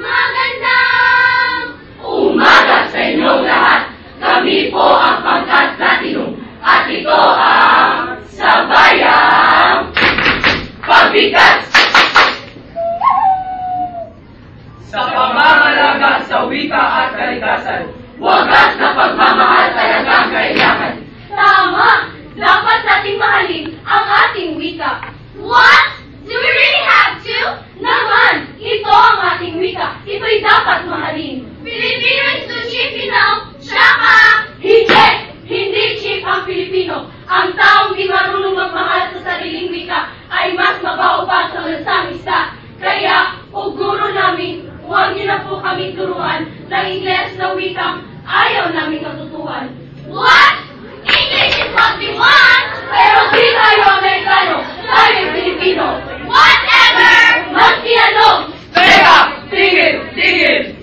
Magandang umaga sa inyong lahat. Kami po ang Pangkat Platinum at ito ang Sabayang Pabigat sa pamamalaga sa wika at kalikasan. Wagas na pagmamahal talaga ang kailangan. Tama! Dapat nating mahalin ang ating wika. What? Do we really have to? Naman! Ito ang ating wika. Ito'y dapat mahalin. Filipino is too cheap, you know? Shaka! Hindi! Hindi cheap ang Pilipino. Ang taong di marunong magmahal sa sariling wika ay mas mabaho pa sa lansang isda. Kaya, o guro namin, huwag niyo na po kami turuan ng Ingles na wikang ayaw namin natutuhan. What? English is what we want! Pero di tayo Amerikano, tayo Pilipino. Whatever! Maski ano! Teka! Tingin!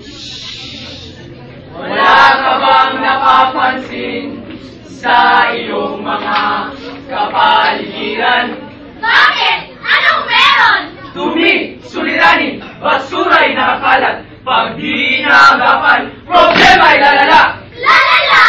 Wala ka bang napapansin sa iyong mga kapaligiran? Bakit? Anong meron? Dumi, suliranin, basura'y nakakalat. Pag di naagapan, problema ay lalala. Lalala!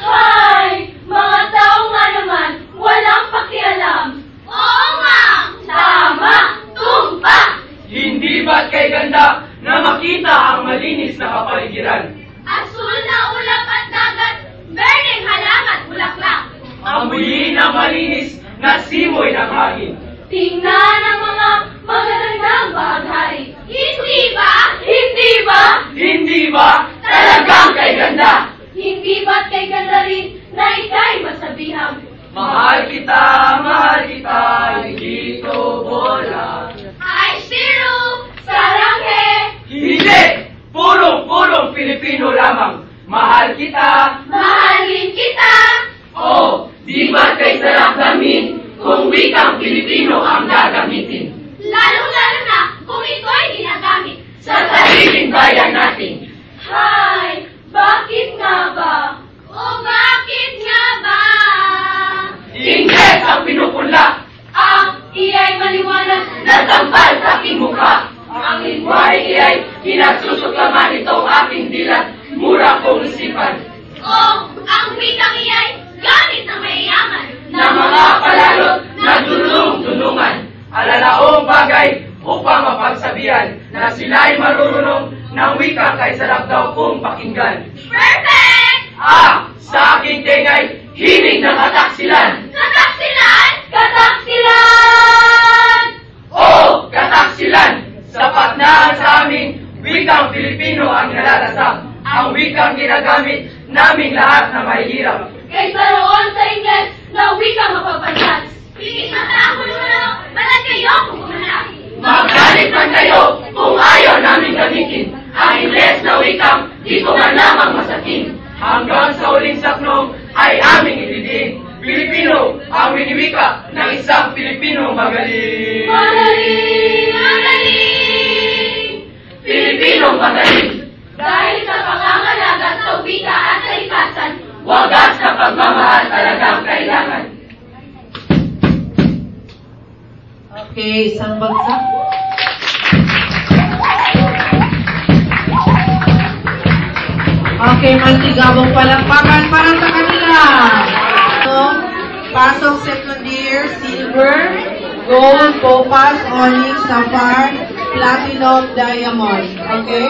Hay! Mga tao nga naman, walang pakialam. Oo nga! Tama! Tumpa! Hindi ba't kay ganda na makita ang malinis na kapaligiran? Asul na ulap at dagat, burning halang at bulaklak. Amuyin ang malinis na simoy ng hangin. Tingnan ang mga magagandang bahaghari. Hindi ba? Hindi ba? Hindi ba? Talagang kay ganda. Hindi ba't kay ganda rin na ika'y masabihang? Mahal kita, hindi ko bola. Ay, Spiru! Saranghe! Hindi! Purong Pilipino lamang. Mahal kita. Mahalin kita! Oh, di ba't kay sarap namin kung wikang Pilipino ang gagamitin? Lalong-lalo na kung ito'y ginagamit. Sa sariling bayan natin. Hay! Bakit nga ba? O bakit nga ba? Ingles ang pinupunla. Iya'y maliwanag Na tampal sa aking mukha. Ang lingwahe iya'y pinagsusuklaman itong aking dilat. Mura kong isipan. ang wikang iya'y gamit ng mayayaman. Na mga palalot na dulong-dulungan. Alalaong bagay upang mapagsabihan na sila'y marunong ng wika kay sarap daw kong pakinggan. Perfect! Sa aking tengay, hinig ng kataksilan. Kataksilan! Kataksilan! Oo, kataksilan. Sapat na sa aming wikang Pilipino ang nalalasap. Ang wikang ginagamit naming lahat na mahihirap. Kaysa roon sa Ingles na wikang mapapantas. Pigit na tayo mo, balat kayo kung gumanap. Magalit man kayo kung ayaw namin gamitin. Ang Ingles na wikang di ko man lamang masakin. Hanggang sa uling saknong ay aming itidiin. Pilipino ang winiwika ng isang Pilipino magaling. Magaling! Magaling! Pilipino magaling. Dahil sa pangangalaga sa wika at kalikasan, Wagas na pagmamahal talagang kailangan. Okay, isang bagsak. Okay, mantigabong palakpakan para sa kanila. So, pasok second year, silver, gold, topaz, onyx, sapphire, platinum, diamond. Okay?